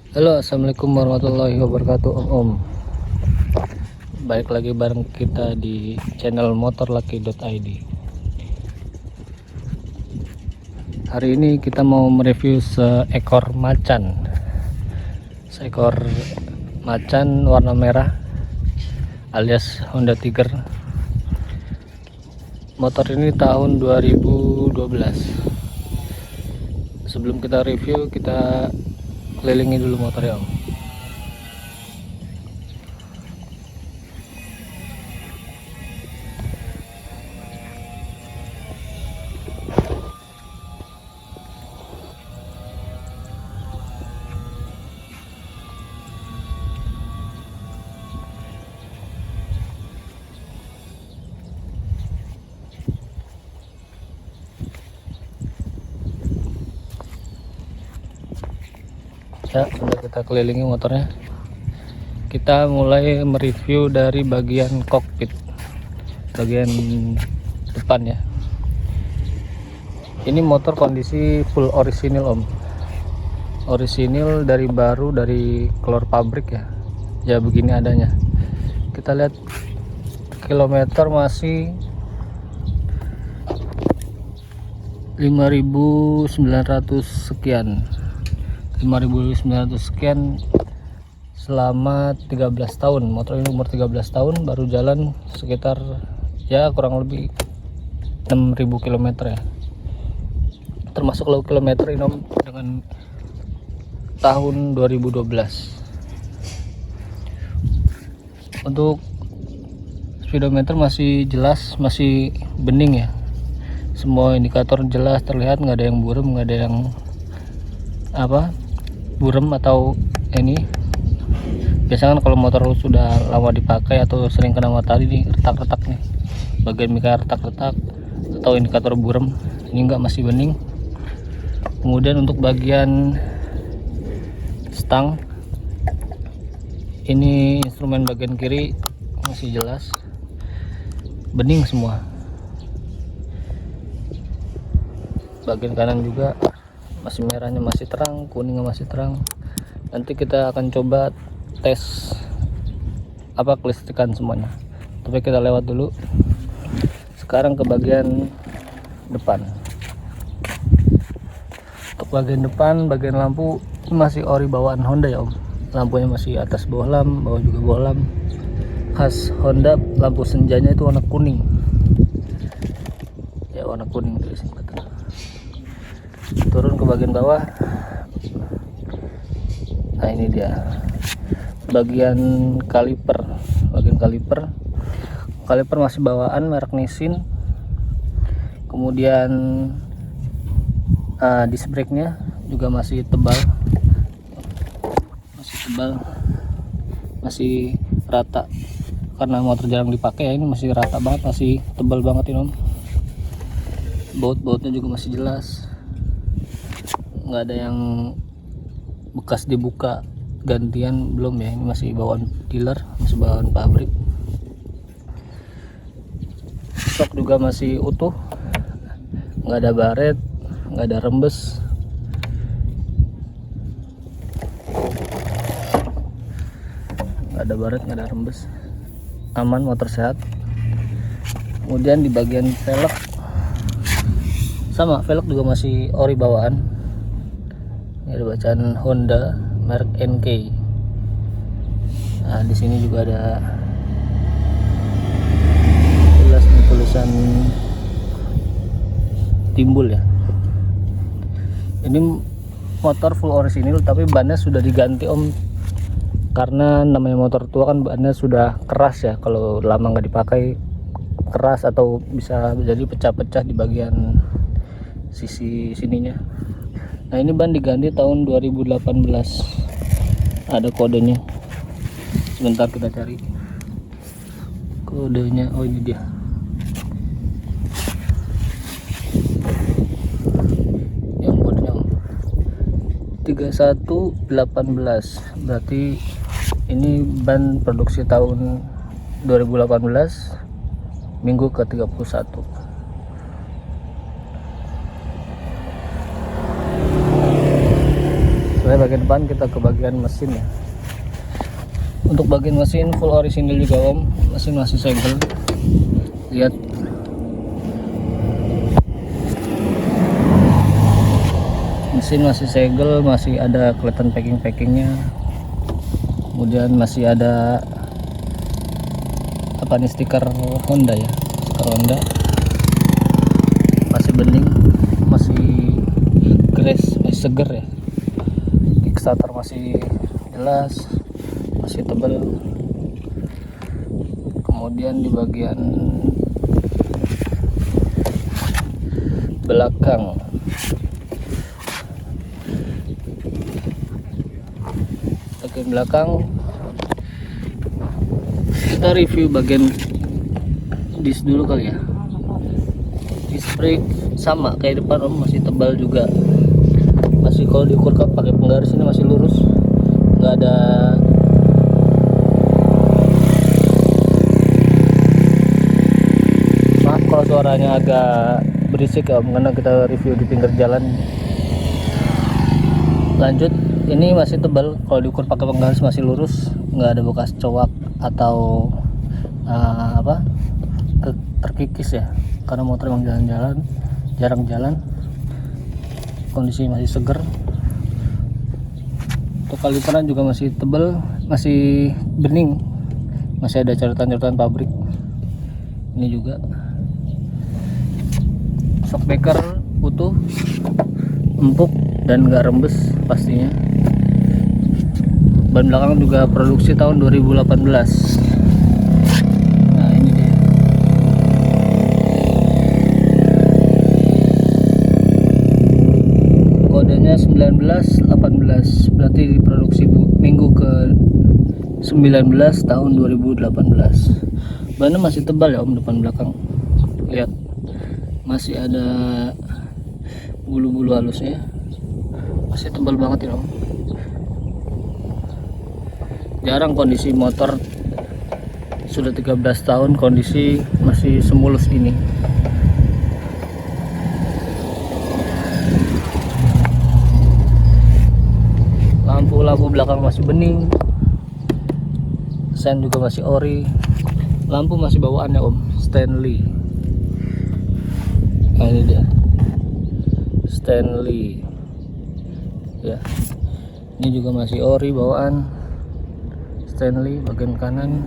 Halo, assalamualaikum warahmatullahi wabarakatuh, Om. Baik lagi bareng kita di channel motorlucky.id. Hari ini kita mau mereview seekor macan warna merah alias Honda Tiger. Motor ini tahun 2012. Sebelum kita review, kita kelilingi dulu motornya, Om. Ya, sudah kita kelilingi motornya. Kita mulai mereview dari bagian kokpit, bagian depan ya. Ini motor kondisi full orisinil, Om. Orisinil dari baru, dari keluar pabrik ya. Ya begini adanya. Kita lihat kilometer masih 5.900 sekian. 5.900 sekian selama 13 tahun. Motor ini umur 13 tahun, baru jalan sekitar ya kurang lebih 6.000 km ya. Termasuk low kilometer ini, Om, dengan tahun 2012. Untuk speedometer masih jelas, masih bening ya. Semua indikator jelas terlihat, nggak ada yang buram, nggak ada yang buram atau ini. Biasanya kan kalau motor sudah lama dipakai atau sering kena matahari nih, retak-retak nih, bagian mika retak-retak atau indikator buram. Ini enggak, masih bening. Kemudian untuk bagian stang, ini instrumen bagian kiri masih jelas, bening semua. Bagian kanan juga masih merahnya masih terang, kuningnya masih terang. Nanti kita akan coba tes kelistrikan semuanya, tapi kita lewat dulu. Sekarang ke bagian depan. Untuk bagian depan, bagian lampu masih ori bawaan Honda ya, Om. Lampunya masih atas bawah lam, bawah juga bawah lam, khas Honda. Lampu senjanya itu warna kuning ya, warna kuning tulisan. Turun ke bagian bawah. Nah, ini dia bagian kaliper. Kaliper masih bawaan merek Nissin. Kemudian disc brake-nya juga masih tebal, masih rata karena motor jarang dipakai ya. Ini masih rata banget, masih tebal banget ini, Om. Baut-bautnya juga masih jelas, nggak ada yang bekas dibuka gantian, belum ya. Ini masih bawaan dealer, masih bawaan pabrik. Sok juga masih utuh, nggak ada baret, nggak ada rembes. Aman, motor sehat. Kemudian di bagian velg, sama, velg juga masih ori bawaan. Ini ada bacaan Honda merek NK. Nah, di sini juga ada jelas nih tulisan timbul ya. Ini motor full orisinil tapi bannya sudah diganti, Om, karena namanya motor tua kan bannya sudah keras ya. Kalau lama nggak dipakai keras atau bisa jadi pecah-pecah di bagian sisi sininya. Nah, ini ban diganti tahun 2018. Ada kodenya, sebentar kita cari kodenya. Oh, ini dia. Yang kodenya 3118. Berarti ini ban produksi tahun 2018, minggu ke 31. Selesai bagian depan, kita ke bagian mesin ya. Untuk bagian mesin full orisinil juga om, mesin masih segel. Lihat, mesin masih segel, masih ada kelihatan packing-packingnya. Kemudian masih ada apa nih, stiker Honda ya, stiker Honda. Masih bening, masih grace, masih seger ya. Kickstarter masih jelas, masih tebal. Kemudian di bagian belakang kita review bagian disk dulu kali ya. Disk brake sama kayak depan om, masih tebal juga, masih kalau diukur pakai penggaris ini masih lurus, nggak ada maaf kalau suaranya agak berisik ya om, karena kita review di pinggir jalan. Lanjut, ini masih tebal, kalau diukur pakai penggaris masih lurus, nggak ada bekas cowak atau terkikis ya, karena motor emang jarang jalan. Kondisi masih seger. Untuk kaliperan juga masih tebal, masih bening, masih ada coretan pabrik. Ini juga shock breaker utuh, empuk dan nggak rembes pastinya. Ban belakang juga produksi tahun 2018. Nah ini dia. Kodenya 1918, berarti diproduksi minggu ke 19 tahun 2018. Bannya masih tebal ya om, depan belakang. Lihat, masih ada bulu-bulu halusnya, masih tebal banget ya om. Jarang kondisi motor sudah 13 tahun kondisi masih semulus ini. Lampu belakang masih bening, sen juga masih ori. Lampu masih bawaannya om, Stanley. Nah ini dia, Stanley ya. Ini juga masih ori bawaan Stanley, bagian kanan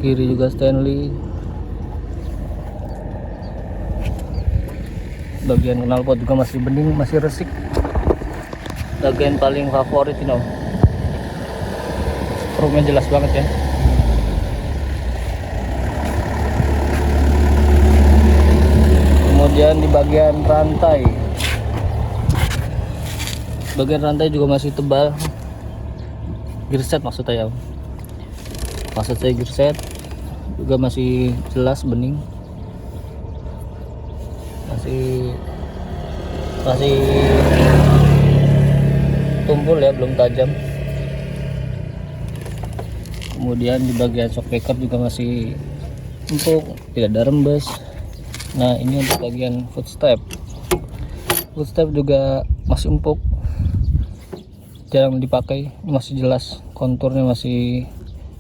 kiri juga Stanley. Bagian knalpot juga masih bening, masih resik. Bagian paling favorit ini om, chrome-nya jelas banget ya. Kemudian di bagian rantai juga masih tebal. Gearset maksud saya om, gearset juga masih jelas bening, masih tumpul ya, belum tajam. Kemudian di bagian shock breaker juga masih empuk, tidak ada rembes. Nah ini untuk bagian footstep juga masih empuk, jarang dipakai, masih jelas, konturnya masih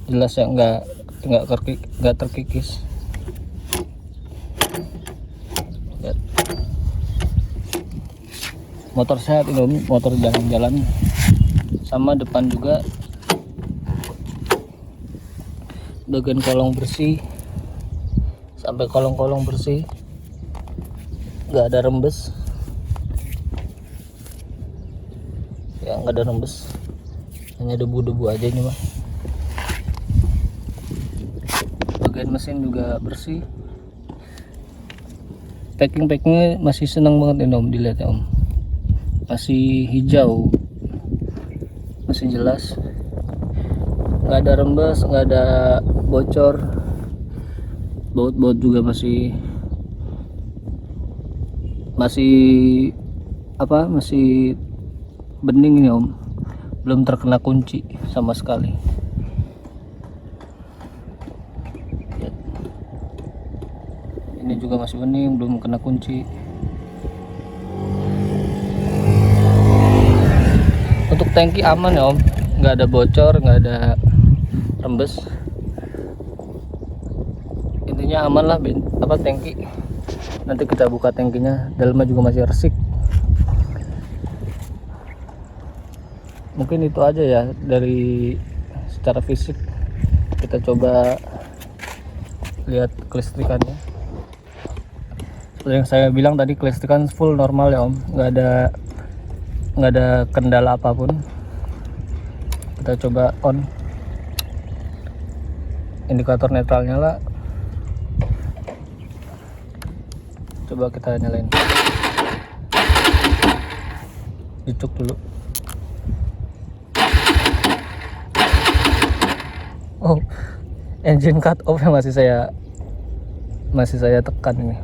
jelas ya, nggak terkikis. Lihat. Motor sehat ini, motor jalan-jalan. Sama depan juga, bagian kolong bersih sampai kolong-kolong bersih, nggak ada rembes ya, nggak ada rembes, hanya debu-debu aja ini mah. Bagian mesin juga bersih, packing-packingnya masih senang banget ini om, dilihat ya om, masih hijau, masih jelas, nggak ada rembes, nggak ada bocor. Baut-baut juga masih bening nih om, belum terkena kunci sama sekali. Ini juga masih bening, belum kena kunci. Untuk tangki aman ya om, nggak ada bocor, nggak ada rembes, intinya aman lah tangki. Nanti kita buka tangkinya, dalamnya juga masih resik. Mungkin itu aja ya dari secara fisik. Kita coba lihat kelistrikannya. Seperti yang saya bilang tadi, kelistrikan full normal ya om, nggak ada kendala apapun. Kita coba on, indikator netral nyala. Coba kita nyalain, dicuk dulu. Oh, engine cut off yang masih saya tekan ini.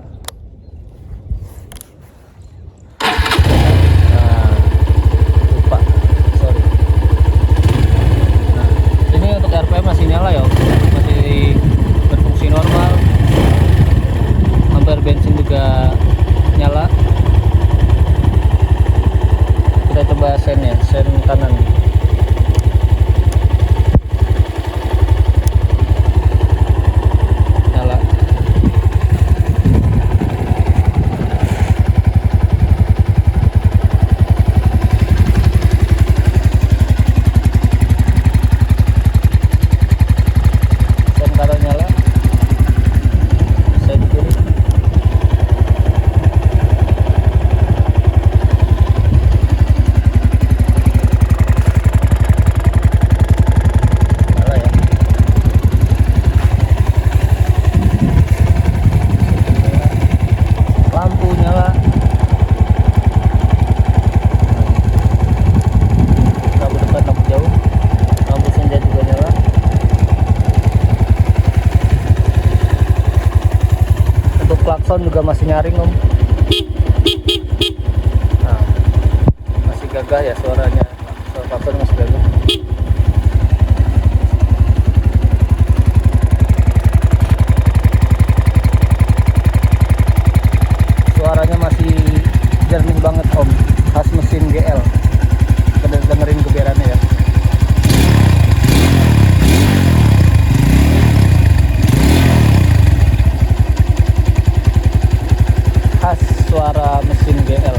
Nah, lupa, sorry. Nah, ini untuk RPM masih nyala ya, masih berfungsi normal. Ampere bensin juga nyala. Kita coba sen ya, sen kanan. Klakson juga masih nyaring om. Nah, masih gagah ya suaranya, suara klakson masih gagah. Suaranya masih jernih banget om, khas mesin GL. Kita dengerin geberannya ya. Suara mesin GL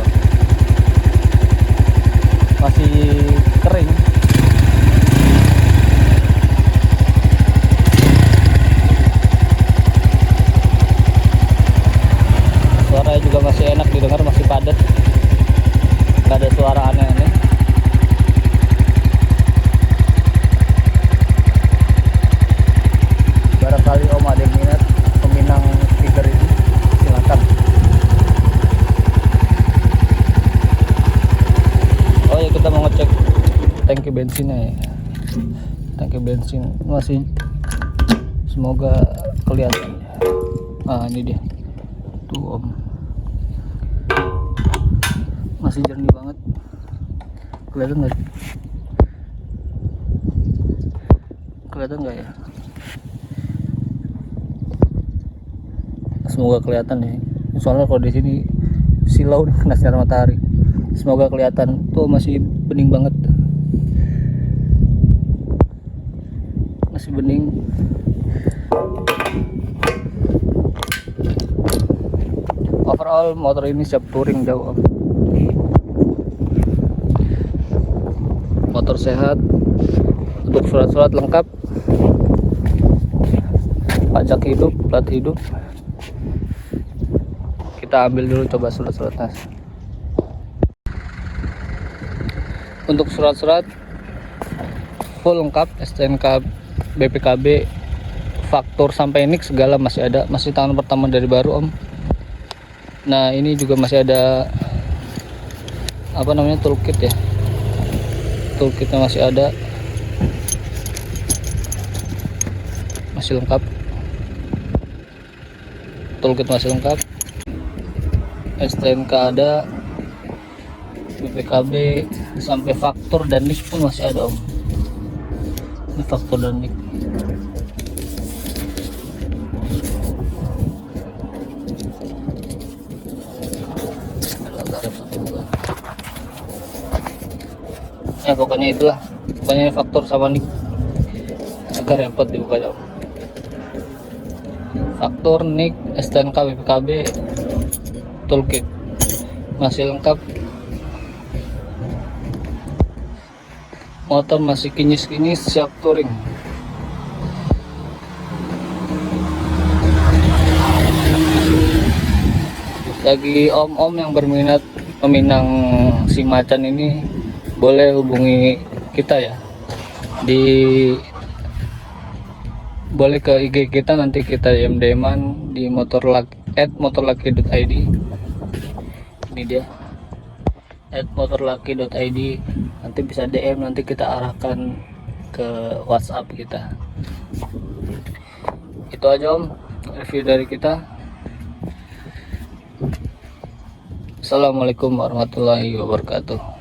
masih kering. Suaranya juga masih enak didengar, masih padat, nggak ada suara aneh-aneh. Barangkali om ada yang minat peminang speaker ini, silakan. Kita mau ngecek tangki bensinnya ya. Tangki bensin masih, semoga kelihatan. Ah, ini dia tuh om, masih jernih banget. Kelihatan nggak? Kelihatan nggak ya? Semoga kelihatan ya. Soalnya kalau di sini silau nih, kena sinar matahari. Semoga kelihatan. Tuh masih bening banget, masih bening. Overall motor ini siap touring jauh om. Motor sehat, untuk surat-surat lengkap, pajak hidup, plat hidup. Kita ambil dulu coba surat-suratnya. Untuk surat-surat full lengkap, STNK, BPKB, faktur sampai NIK segala masih ada, masih tahun pertama dari baru om. Nah ini juga masih ada apa namanya, toolkit ya, toolkitnya masih ada, masih lengkap, toolkit masih lengkap, STNK ada, BPKB sampai faktur dan NIK pun masih ada om. Ini faktur dan NIK. Ya pokoknya itulah, pokoknya faktor sama nik agak repot dibuka om. Faktor nik STNK BPKB toolkit masih lengkap, motor masih kinyis-kinyis, siap touring. Bagi om-om yang berminat meminang si macan ini, boleh hubungi kita ya, boleh ke IG kita, nanti kita DM-an di motorlucky.id. Ini dia @motorlucky.id, nanti bisa DM, nanti kita arahkan ke WhatsApp kita. Itu aja om review dari kita. Assalamualaikum warahmatullahi wabarakatuh.